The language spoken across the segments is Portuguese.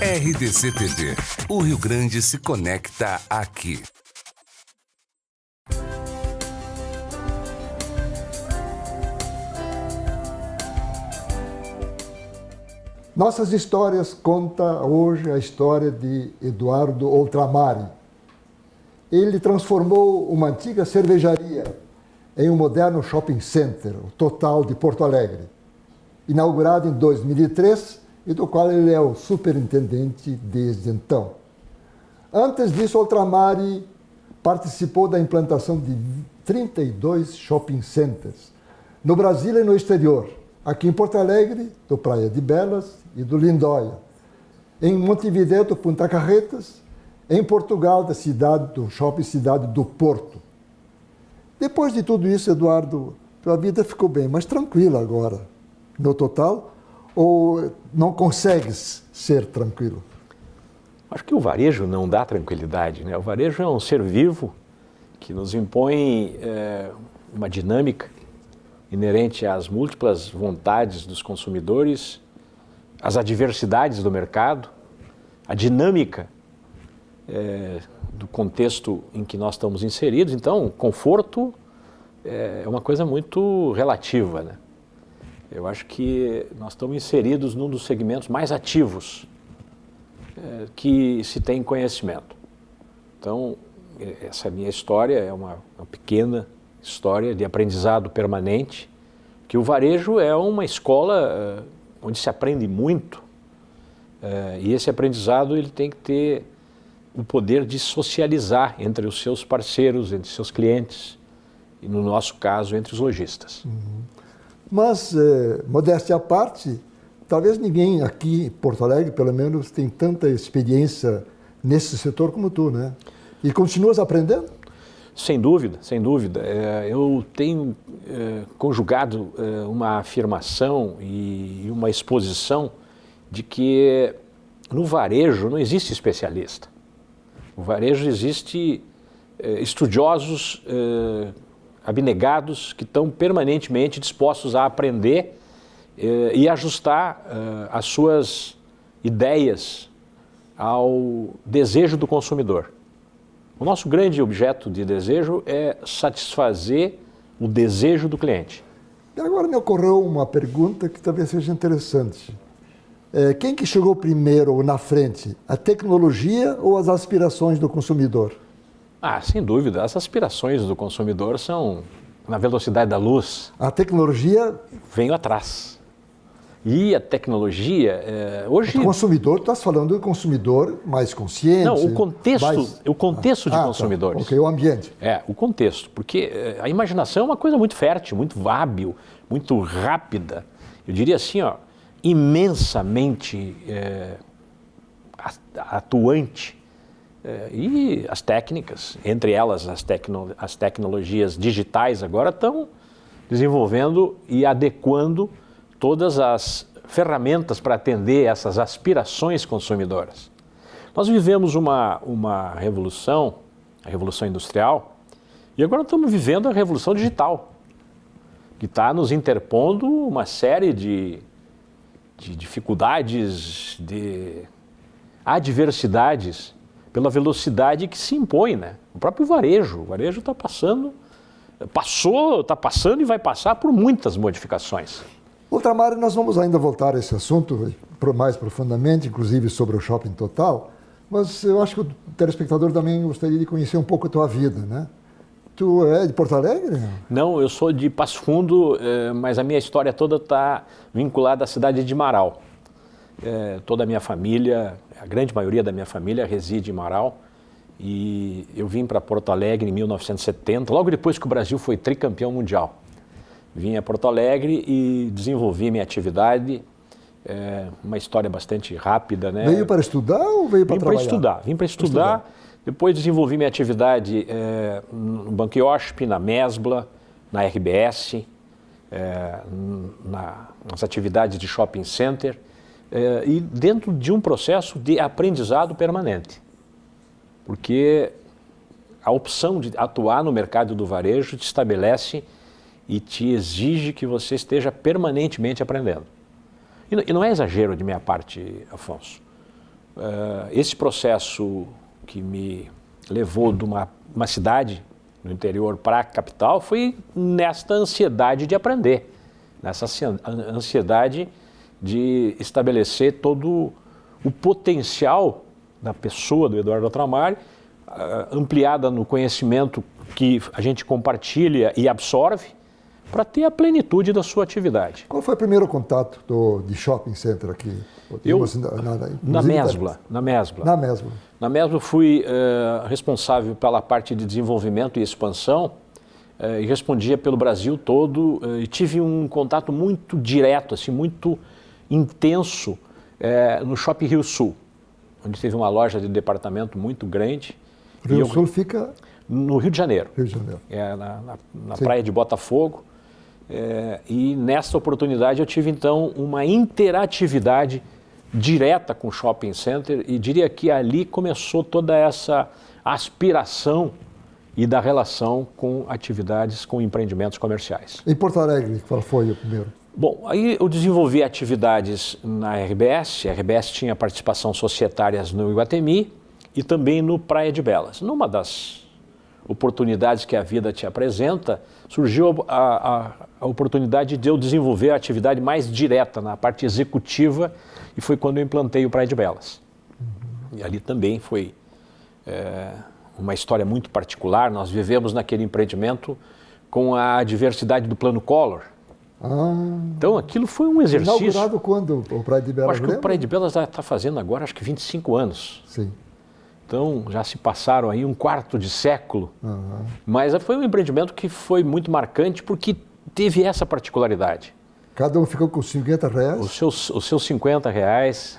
RDC TV. O Rio Grande se conecta aqui. Nossas Histórias conta hoje a história de Eduardo Outramari. Ele transformou uma antiga cervejaria em um moderno shopping center, o Total de Porto Alegre, inaugurado em 2003 e do qual ele é o superintendente desde então. Antes disso, Outramari participou da implantação de 32 shopping centers, no Brasil e no exterior, aqui em Porto Alegre, do Praia de Belas e do Lindóia, em Montevideo, do Punta Carretas, em Portugal, do shopping Cidade do Porto. Depois de tudo isso, Eduardo, tua vida ficou bem mais tranquila agora, no Total, ou não consegues ser tranquilo? Acho que o varejo não dá tranquilidade, né? O varejo é um ser vivo que nos impõe uma dinâmica inerente às múltiplas vontades dos consumidores, às adversidades do mercado, a dinâmica do contexto em que nós estamos inseridos. Então, conforto é uma coisa muito relativa, né? Eu acho que nós estamos inseridos num dos segmentos mais ativos que se tem conhecimento. Então, essa minha história é uma pequena história de aprendizado permanente, que o varejo é uma escola onde se aprende muito, e esse aprendizado ele tem que ter o poder de socializar entre os seus parceiros, entre os seus clientes, e no nosso caso, entre os lojistas. Mas, modéstia à parte, talvez ninguém aqui em Porto Alegre, pelo menos, tem tanta experiência nesse setor como tu, né? E continuas aprendendo? Sem dúvida, sem dúvida. Eu tenho conjugado uma afirmação e uma exposição de que no varejo não existe especialista. No varejo existe estudiosos abnegados que estão permanentemente dispostos a aprender e ajustar as suas ideias ao desejo do consumidor. O nosso grande objeto de desejo é satisfazer o desejo do cliente. E agora me ocorreu uma pergunta que talvez seja interessante. Quem que chegou primeiro ou na frente, a tecnologia ou as aspirações do consumidor? Sem dúvida, as aspirações do consumidor são na velocidade da luz. A tecnologia... Veio atrás. E a tecnologia, hoje... O consumidor, tu estás falando do consumidor mais consciente... Não, o contexto de consumidores. Tá. Ok, o ambiente. O contexto, porque a imaginação é uma coisa muito fértil, muito hábil, muito rápida. Eu diria assim, imensamente atuante. E as técnicas, entre elas as tecnologias digitais agora estão desenvolvendo e adequando todas as ferramentas para atender essas aspirações consumidoras. Nós vivemos uma revolução, a revolução industrial, e agora estamos vivendo a revolução digital, que está nos interpondo uma série de dificuldades, de adversidades, pela velocidade que se impõe, né? O próprio varejo está passando e vai passar por muitas modificações. Outramari, nós vamos ainda voltar a esse assunto mais profundamente, inclusive sobre o Shopping Total, mas eu acho que o telespectador também gostaria de conhecer um pouco a tua vida, né? Tu é de Porto Alegre? Não, eu sou de Passo Fundo, mas a minha história toda está vinculada à cidade de Marau. Toda a minha família, a grande maioria da minha família reside em Marau, e eu vim para Porto Alegre em 1970, logo depois que o Brasil foi tricampeão mundial. Vim a Porto Alegre e desenvolvi minha atividade, uma história bastante rápida, né? Veio para estudar ou veio para trabalhar? Vim para estudar. Depois desenvolvi minha atividade no Banco IOSP, na Mesbla, na RBS, nas atividades de shopping center, e dentro de um processo de aprendizado permanente. Porque a opção de atuar no mercado do varejo te estabelece e te exige que você esteja permanentemente aprendendo. E não é exagero de minha parte, Afonso. esse processo que me levou de uma cidade no interior para a capital foi nesta ansiedade de aprender, nessa ansiedade de estabelecer todo o potencial da pessoa do Eduardo Altramari, ampliada no conhecimento que a gente compartilha e absorve, para ter a plenitude da sua atividade. Qual foi o primeiro contato de shopping center aqui? Na Mesbla. Na Mesbla. Na Mesbla fui responsável pela parte de desenvolvimento e expansão e respondia pelo Brasil todo e tive um contato muito direto, assim, muito intenso no Shopping Rio Sul, onde teve uma loja de departamento muito grande. Rio Sul fica... No Rio de Janeiro. Rio de Janeiro. Na praia de Botafogo. E nessa oportunidade eu tive então uma interatividade direta com o shopping center e diria que ali começou toda essa aspiração e da relação com atividades, com empreendimentos comerciais. Em Porto Alegre, qual foi o primeiro? Bom, aí eu desenvolvi atividades na RBS, a RBS tinha participação societárias no Iguatemi e também no Praia de Belas. Numa das oportunidades que a vida te apresenta, surgiu a oportunidade de eu desenvolver a atividade mais direta na parte executiva e foi quando eu implantei o Praia de Belas. E ali também foi uma história muito particular, nós vivemos naquele empreendimento com a diversidade do Plano Collor. Então aquilo foi um exercício... Inaugurado quando o Praia de Belas? Acho que o Praia de Belas está fazendo agora, acho que 25 anos. Sim. Então, já se passaram aí um quarto de século, mas foi um empreendimento que foi muito marcante porque teve essa particularidade. Cada um ficou com R$50? Os seus R$50.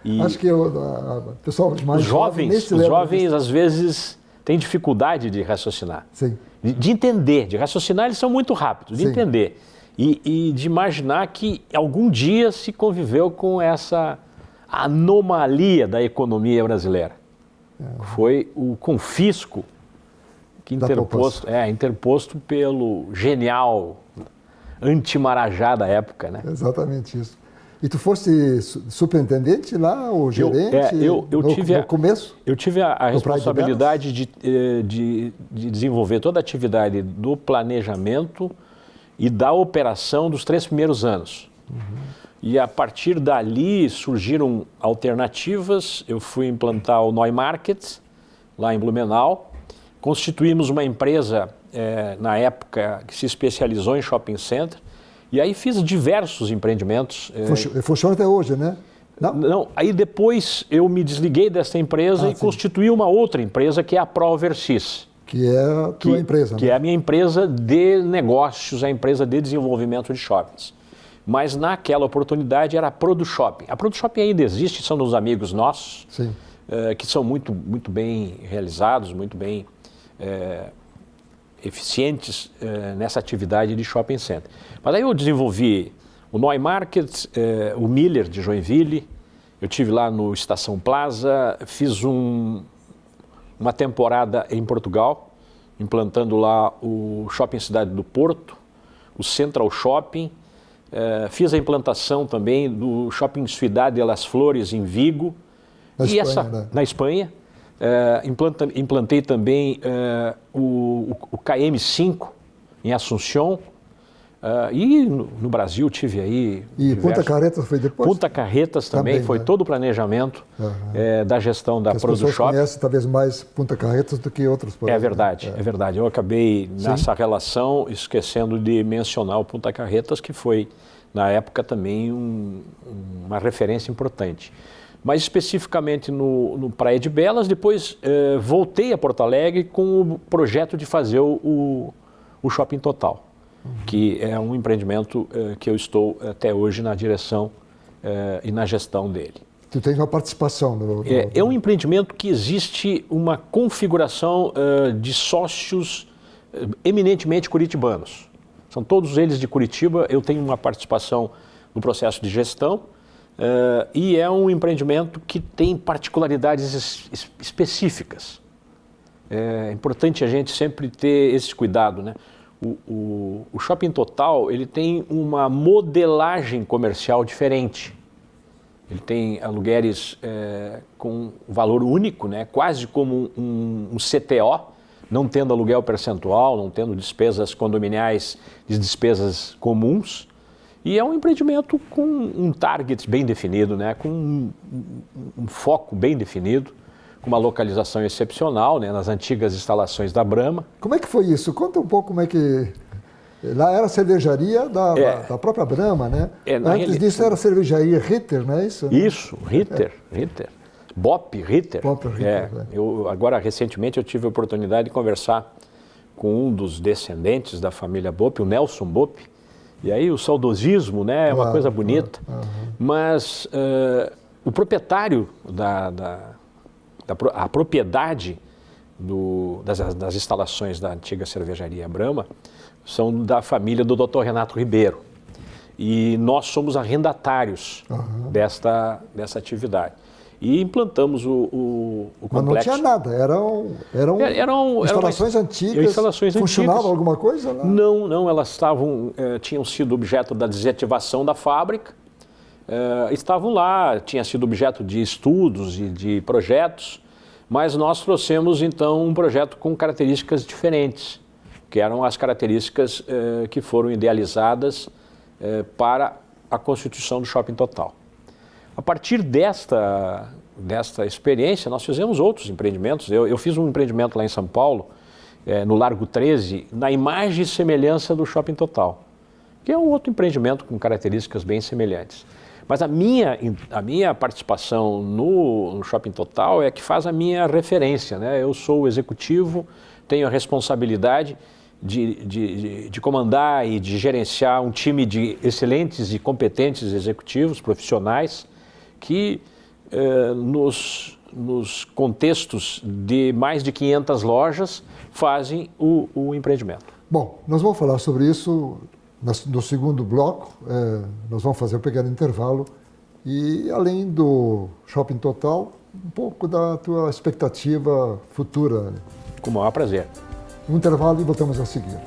E acho que o pessoal mais os jovens às vezes, têm dificuldade de raciocinar. Sim. De entender, de raciocinar eles são muito rápidos, de entender. E de imaginar que algum dia se conviveu com essa anomalia da economia brasileira. Foi o confisco que interposto pelo genial anti-Marajá da época, né? Exatamente isso. E tu foste superintendente lá, ou gerente, no começo? Eu tive a responsabilidade de desenvolver toda a atividade do planejamento e da operação dos 3 primeiros anos. E a partir dali surgiram alternativas, eu fui implantar o Neumarkt, lá em Blumenau, constituímos uma empresa, na época, que se especializou em shopping center, e aí fiz diversos empreendimentos. Funciona até hoje, né? Não, aí depois eu me desliguei dessa empresa e constituí uma outra empresa, que é a ProOverseas. Que é a tua empresa, né? Que é a minha empresa de negócios, a empresa de desenvolvimento de shoppings. Mas naquela oportunidade era a ProduShopping. A ProduShopping ainda existe, são dos amigos nossos, que são muito, muito bem realizados, muito bem eficientes nessa atividade de shopping center. Mas aí eu desenvolvi o Neumarkt, o Miller de Joinville, eu tive lá no Estação Plaza, fiz uma temporada em Portugal, implantando lá o Shopping Cidade do Porto, o Central Shopping. Fiz a implantação também do Shopping Cidade de las Flores em Vigo. Na Espanha. Implantei também o KM5 em Assunção. E no Brasil tive aí... E Punta Carretas foi depois? Punta Carretas também foi, né? Todo o planejamento da gestão da ProduShopping. As pessoas conhecem talvez mais Punta Carretas do que outros. É verdade, é verdade. Eu acabei nessa relação esquecendo de mencionar o Punta Carretas, que foi, na época, também uma referência importante. Mas especificamente no Praia de Belas, depois voltei a Porto Alegre com o projeto de fazer o Shopping Total. Que é um empreendimento que eu estou até hoje na direção e na gestão dele. Tu tens uma participação É um empreendimento que existe uma configuração de sócios eminentemente curitibanos. São todos eles de Curitiba, eu tenho uma participação no processo de gestão e é um empreendimento que tem particularidades específicas. É importante a gente sempre ter esse cuidado, né? O Shopping Total ele tem uma modelagem comercial diferente. Ele tem aluguéis com valor único, né? Quase como um CTO, não tendo aluguel percentual, não tendo despesas condominiais e despesas comuns. E é um empreendimento com um target bem definido, né? Com um foco bem definido, com uma localização excepcional, né? Nas antigas instalações da Brahma. Como é que foi isso? Conta um pouco como é que... Lá era a cervejaria da própria Brahma, né? Antes disso era a cervejaria Ritter, não é isso? Isso, Ritter. Bopp Ritter. Bopp Ritter, Agora, recentemente, eu tive a oportunidade de conversar com um dos descendentes da família Bopp, o Nelson Bopp. E aí o saudosismo, né, é uma coisa bonita. Mas o proprietário a propriedade das instalações da antiga cervejaria Brahma são da família do Dr. Renato Ribeiro. E nós somos arrendatários dessa atividade. E implantamos o complexo. Mas não tinha nada, eram instalações antigas. Funcionava alguma coisa? Não, elas tinham sido objeto da desativação da fábrica, estavam lá, tinha sido objeto de estudos e de projetos, mas nós trouxemos então um projeto com características diferentes, que eram as características que foram idealizadas para a constituição do Shopping Total. A partir desta experiência, nós fizemos outros empreendimentos. Eu fiz um empreendimento lá em São Paulo, no Largo 13, na imagem e semelhança do Shopping Total, que é um outro empreendimento com características bem semelhantes. Mas a minha participação no Shopping Total é que faz a minha referência, né? Eu sou o executivo, tenho a responsabilidade de comandar e de gerenciar um time de excelentes e competentes executivos, profissionais, que nos contextos de mais de 500 lojas fazem o empreendimento. Bom, nós vamos falar sobre isso no segundo bloco. Nós vamos fazer um pequeno intervalo e, além do Shopping Total, um pouco da tua expectativa futura. Com o maior prazer. Um intervalo e voltamos a seguir.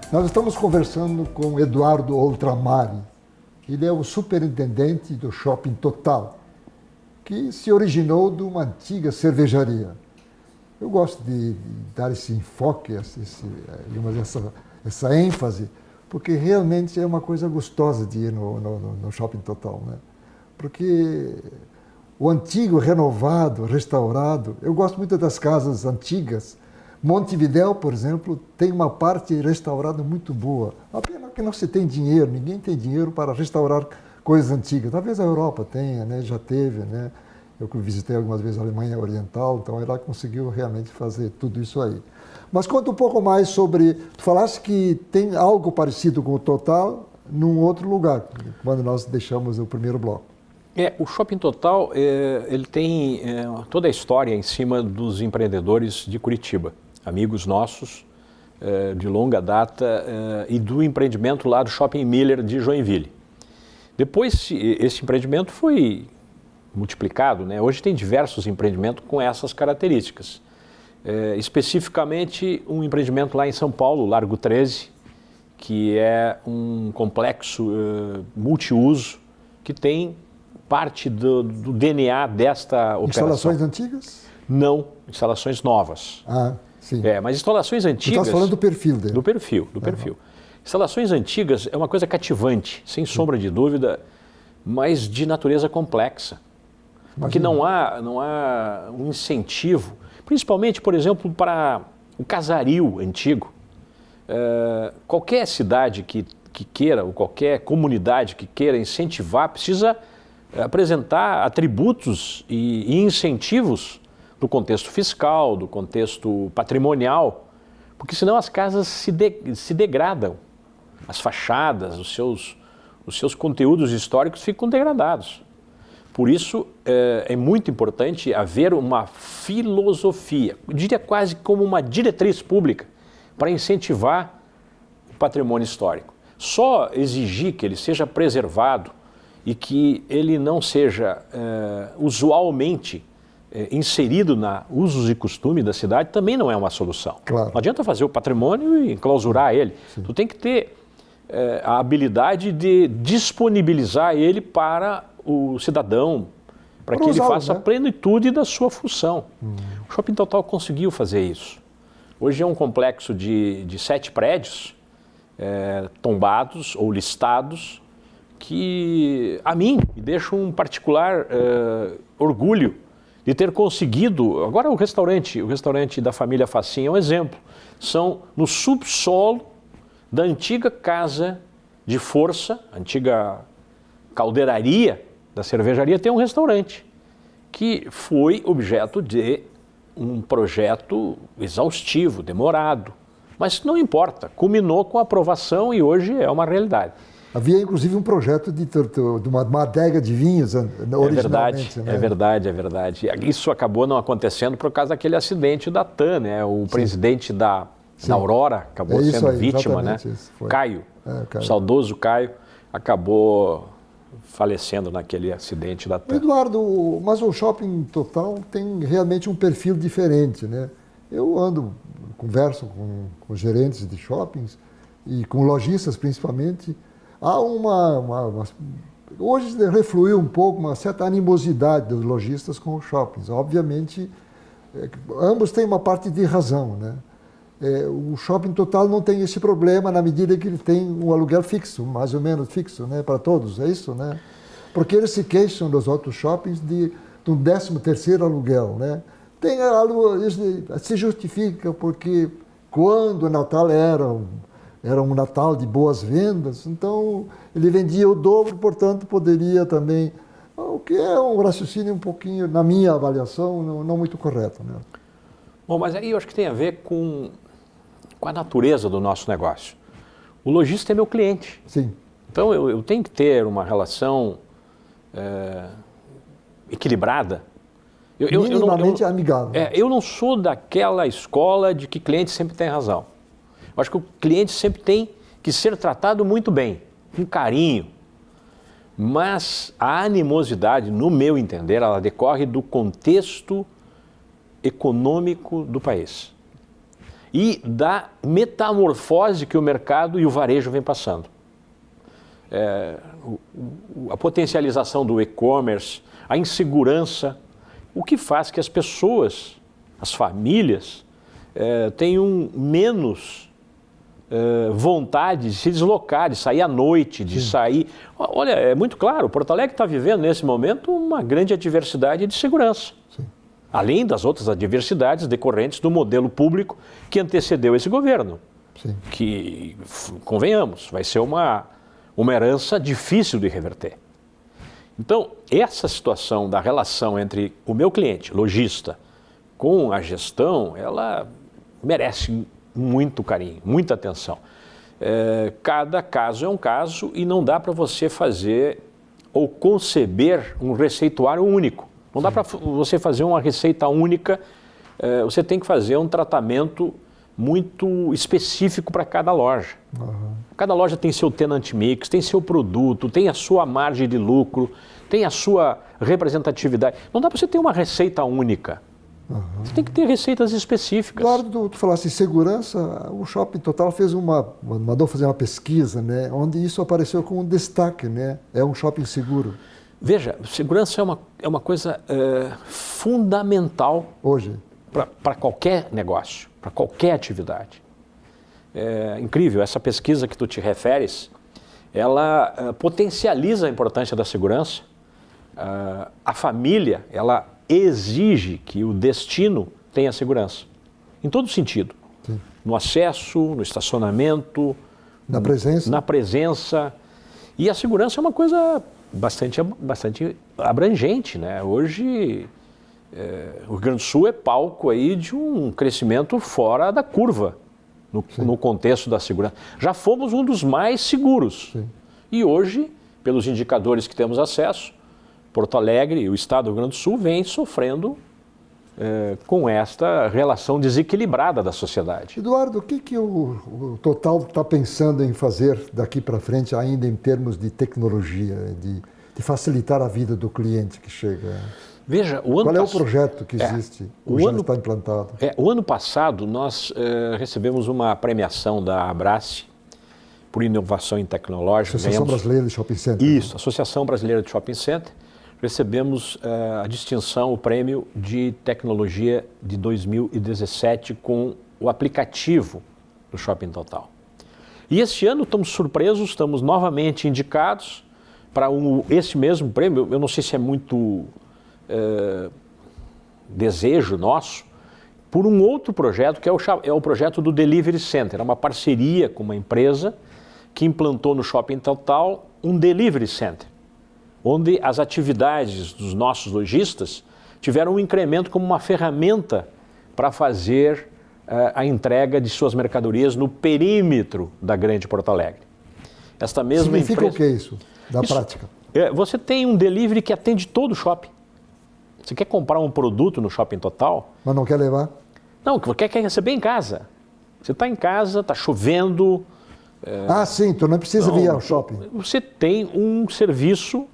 Nós estamos conversando com Eduardo Oltramari. Ele é o superintendente do Shopping Total, que se originou de uma antiga cervejaria. Eu gosto de dar esse enfoque, essa ênfase, porque realmente é uma coisa gostosa de ir no Shopping Total, né? Porque o antigo, renovado, restaurado, eu gosto muito das casas antigas. Montevidéu, por exemplo, tem uma parte restaurada muito boa. A pena que não se tem dinheiro, ninguém tem dinheiro para restaurar coisas antigas. Talvez a Europa tenha, né? Já teve, né? Eu visitei algumas vezes a Alemanha Oriental, então ela conseguiu realmente fazer tudo isso aí. Mas conta um pouco mais sobre... Tu falaste que tem algo parecido com o Total num outro lugar, quando nós deixamos o primeiro bloco. O Shopping Total, ele tem toda a história em cima dos empreendedores de Curitiba, amigos nossos de longa data e do empreendimento lá do Shopping Miller de Joinville. Depois, esse empreendimento foi multiplicado, né? Hoje tem diversos empreendimentos com essas características. Especificamente, um empreendimento lá em São Paulo, Largo 13, que é um complexo multiuso que tem parte do DNA desta operação. Instalações antigas? Não, instalações novas. Ah, sim. Mas instalações antigas... Tu estás falando do perfil dele. Do perfil. Instalações antigas é uma coisa cativante, sem sombra de dúvida, mas de natureza complexa. Porque não há um incentivo, principalmente, por exemplo, para o casario antigo. Qualquer cidade que queira, ou qualquer comunidade que queira incentivar, precisa apresentar atributos e incentivos do contexto fiscal, do contexto patrimonial, porque senão as casas se degradam. As fachadas, os seus conteúdos históricos ficam degradados. Por isso, é muito importante haver uma filosofia, eu diria quase como uma diretriz pública, para incentivar o patrimônio histórico. Só exigir que ele seja preservado e que ele não seja usualmente inserido na usos e costumes da cidade também não é uma solução. Claro. Não adianta fazer o patrimônio e enclausurar ele. Sim. Tu tem que ter a habilidade de disponibilizar ele para o cidadão, para que ele faça a plenitude da sua função. O Shopping Total conseguiu fazer isso. Hoje é um complexo de 7 prédios tombados ou listados, que a mim me deixa um particular orgulho de ter conseguido. Agora o restaurante da família Facinha é um exemplo. São no subsolo da antiga casa de força, antiga caldeiraria da cervejaria, tem um restaurante que foi objeto de um projeto exaustivo, demorado, mas não importa, culminou com a aprovação e hoje é uma realidade. Havia, inclusive, um projeto de uma adega de vinhos originalmente. É verdade. Isso acabou não acontecendo por causa daquele acidente da TAM, né? O presidente da Aurora acabou sendo vítima, né? Caio, o saudoso Caio, acabou falecendo naquele acidente da TAM. Eduardo, mas o Shopping Total tem realmente um perfil diferente, né? Eu converso com gerentes de shoppings e com lojistas principalmente. Há hoje refluiu um pouco uma certa animosidade dos lojistas com os shoppings. Obviamente, ambos têm uma parte de razão, né? O Shopping Total não tem esse problema na medida que ele tem um aluguel fixo, mais ou menos fixo, né, para todos, é isso, né? Porque eles se queixam dos outros shoppings de um 13º aluguel, né? Isso se justifica porque quando o Natal era um Natal de boas vendas, então ele vendia o dobro, portanto poderia também, o que é um raciocínio um pouquinho, na minha avaliação, não muito correto, né? Bom, mas aí eu acho que tem a ver com a natureza do nosso negócio. O lojista é meu cliente. Sim. Então eu tenho que ter uma relação equilibrada. Minimamente amigável. Eu não sou daquela escola de que cliente sempre tem razão. Eu acho que o cliente sempre tem que ser tratado muito bem, com carinho. Mas a animosidade, no meu entender, ela decorre do contexto econômico do país e da metamorfose que o mercado e o varejo vem passando. A potencialização do e-commerce, a insegurança, o que faz que as pessoas, as famílias, tenham menos vontade de se deslocar, de sair à noite, de sair... Olha, é muito claro, Porto Alegre está vivendo nesse momento uma grande adversidade de segurança. Sim. Além das outras adversidades decorrentes do modelo público que antecedeu esse governo. Sim. Que, convenhamos, vai ser uma herança difícil de reverter. Então, essa situação da relação entre o meu cliente, lojista, com a gestão, ela merece muito carinho, muita atenção. Cada caso é um caso e não dá para você fazer ou conceber um receituário único. Não dá para você fazer uma receita única, você tem que fazer um tratamento muito específico para cada loja. Uhum. Cada loja tem seu tenant mix, tem seu produto, tem a sua margem de lucro, tem a sua representatividade. Não dá para você ter uma receita única. Uhum. Você tem que ter receitas específicas. Claro, tu falaste em segurança, o Shopping Total mandou fazer uma pesquisa, né, onde isso apareceu como um destaque, né? É um shopping seguro. Veja, segurança é uma coisa fundamental hoje para qualquer negócio, para qualquer atividade. É incrível, essa pesquisa que tu te referes, ela potencializa a importância da segurança. A família, ela exige que o destino tenha segurança, em todo sentido. Sim. No acesso, no estacionamento, na presença. E a segurança é uma coisa bastante abrangente, né? Hoje, o Rio Grande do Sul é palco aí de um crescimento fora da curva, no contexto da segurança. Já fomos um dos mais seguros. Sim. E hoje, pelos indicadores que temos acesso, Porto Alegre e o estado do Rio Grande do Sul vem sofrendo com esta relação desequilibrada da sociedade. Eduardo, o que o Total está pensando em fazer daqui para frente, ainda em termos de tecnologia, de facilitar a vida do cliente que chega? Veja, qual é o projeto que existe, ou já está implantado? O ano passado nós recebemos uma premiação da Abrace por inovação tecnológica. Associação Brasileira de Shopping Center. Isso, Associação Brasileira de Shopping Center. Recebemos a distinção, o prêmio de tecnologia de 2017 com o aplicativo do Shopping Total. E este ano estamos surpresos, estamos novamente indicados para esse mesmo prêmio. Eu não sei se é muito desejo nosso, por um outro projeto que é o projeto do Delivery Center. É uma parceria com uma empresa que implantou no Shopping Total um Delivery Center, onde as atividades dos nossos lojistas tiveram um incremento como uma ferramenta para fazer a entrega de suas mercadorias no perímetro da Grande Porto Alegre. Esta mesma Significa empresa, o que é isso, da prática? Você tem um delivery que atende todo o shopping. Você quer comprar um produto no Shopping Total? Mas não quer levar? Não, quer receber em casa. Você está em casa, está chovendo. Sim, tu não precisa vir ao shopping. Você tem um serviço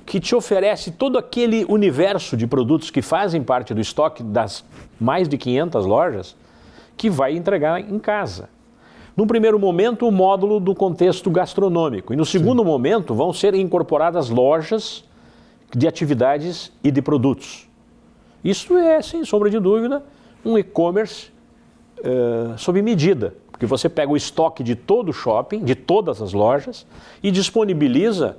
que te oferece todo aquele universo de produtos que fazem parte do estoque das mais de 500 lojas, que vai entregar em casa. No primeiro momento, o módulo do contexto gastronômico. E no segundo momento, vão ser incorporadas lojas de atividades e de produtos. Isso é, sem sombra de dúvida, um e-commerce sob medida. Porque você pega o estoque de todo o shopping, de todas as lojas, e disponibiliza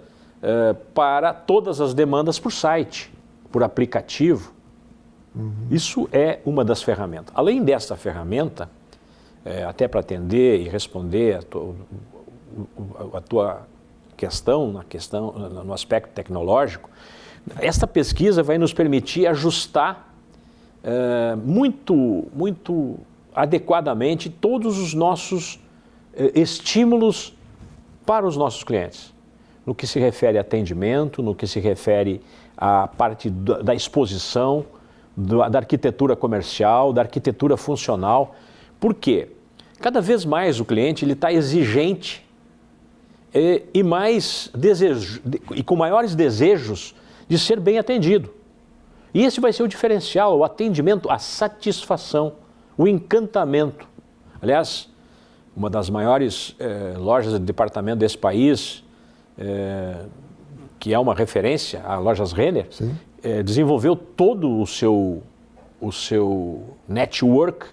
para todas as demandas por site, por aplicativo. Isso é uma das ferramentas. Além dessa ferramenta, até para atender e responder a tua questão, no aspecto tecnológico, esta pesquisa vai nos permitir ajustar muito adequadamente todos os nossos estímulos para os nossos clientes, no que se refere a atendimento, no que se refere à parte da exposição, da arquitetura comercial, da arquitetura funcional. Por quê? Cada vez mais o cliente está exigente e com maiores desejos de ser bem atendido. E esse vai ser o diferencial, o atendimento, a satisfação, o encantamento. Aliás, uma das maiores lojas de departamento desse país, que é uma referência, a Lojas Renner, desenvolveu todo o seu network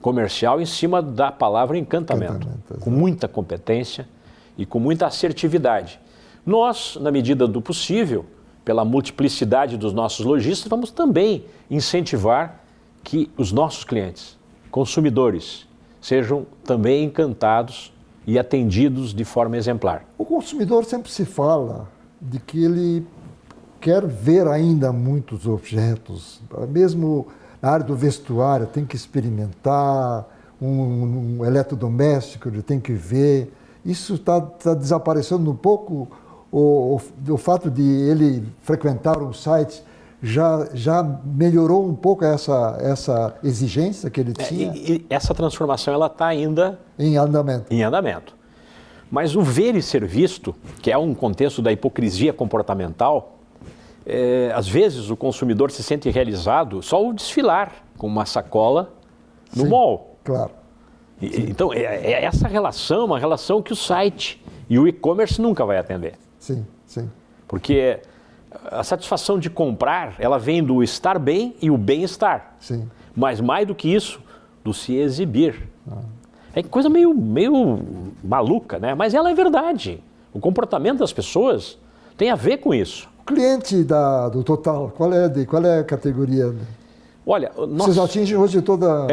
comercial em cima da palavra encantamento, com muita competência e com muita assertividade. Nós, na medida do possível, pela multiplicidade dos nossos lojistas, vamos também incentivar que os nossos clientes, consumidores, sejam também encantados e atendidos de forma exemplar. O consumidor sempre se fala de que ele quer ver ainda muitos objetos, mesmo na área do vestuário, tem que experimentar, um eletrodoméstico, ele tem que ver. Isso está desaparecendo um pouco, o fato de ele frequentar um site já melhorou um pouco essa exigência que ele tinha? E essa transformação ela está ainda em andamento. Em andamento. Mas o ver e ser visto, que é um contexto da hipocrisia comportamental, às vezes o consumidor se sente realizado só ao desfilar com uma sacola no mall. Claro. Então, essa relação é uma relação que o site e o e-commerce nunca vai atender. Sim. Porque a satisfação de comprar, ela vem do estar bem e o bem-estar. Sim. Mas mais do que isso, do se exibir. É coisa meio maluca, né? Mas ela é verdade. O comportamento das pessoas tem a ver com isso. O cliente do Total, qual é a categoria? Olha, vocês atingem hoje toda...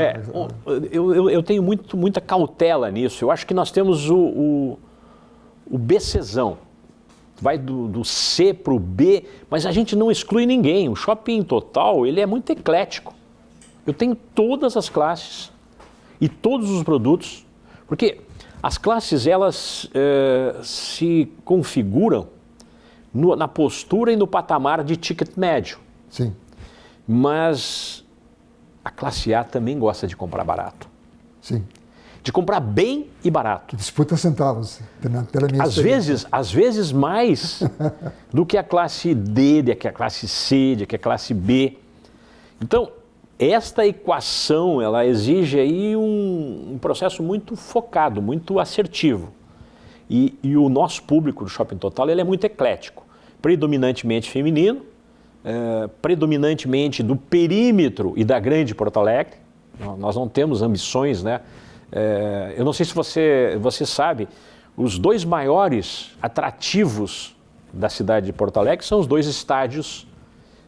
Eu tenho muita cautela nisso. Eu acho que nós temos o BCzão. Vai do C para o B, mas a gente não exclui ninguém. O Shopping Total, ele é muito eclético. Eu tenho todas as classes e todos os produtos, porque as classes, elas se configuram na postura e no patamar de ticket médio. Sim. Mas a classe A também gosta de comprar barato. Sim. De comprar bem e barato. Disputa centavos, pela minha experiência. Às vezes mais do que a classe D, do que a classe C, do que a classe B. Então, esta equação, ela exige aí um processo muito focado, muito assertivo. E o nosso público do Shopping Total ele é muito eclético, predominantemente feminino, predominantemente do perímetro e da grande Porto Alegre. Nós não temos ambições, né? Eu não sei se você sabe, os 2 maiores atrativos da cidade de Porto Alegre são os 2 estádios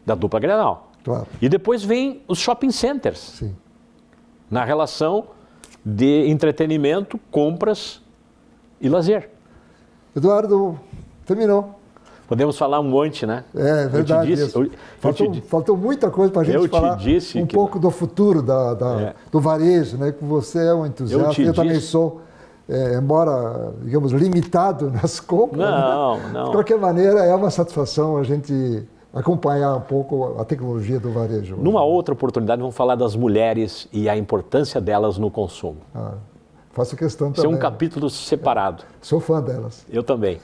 da dupla Grenal. Claro. E depois vem os shopping centers, Sim. na relação de entretenimento, compras e lazer. Eduardo, terminou. Podemos falar um monte, né? É verdade. Faltou muita coisa para a gente falar um pouco do futuro do varejo, né? Que você é um entusiasta, eu também sou, embora, digamos, limitado nas compras. Não, né? não. De qualquer maneira, é uma satisfação a gente acompanhar um pouco a tecnologia do varejo. Numa outra oportunidade, vamos falar das mulheres e a importância delas no consumo. Faço questão também. Isso é um capítulo separado. Sou fã delas. Eu também.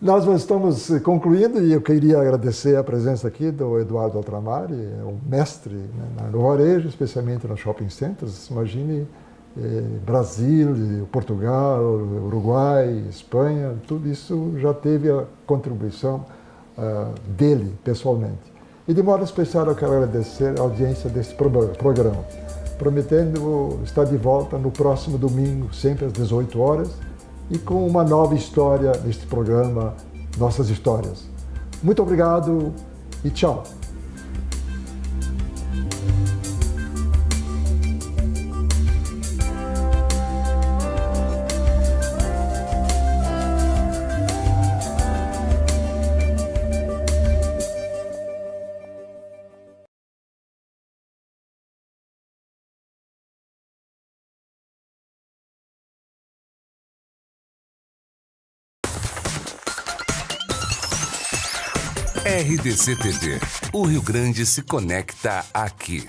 Nós estamos concluindo e eu queria agradecer a presença aqui do Eduardo Altramari, um mestre, né, no varejo, especialmente nos shopping centers. Imagine Brasil, Portugal, Uruguai, Espanha, tudo isso já teve a contribuição dele pessoalmente. E de modo especial eu quero agradecer a audiência desse programa, prometendo estar de volta no próximo domingo, sempre às 18 horas, e com uma nova história neste programa Nossas Histórias. Muito obrigado e tchau. RDC TV. O Rio Grande se conecta aqui.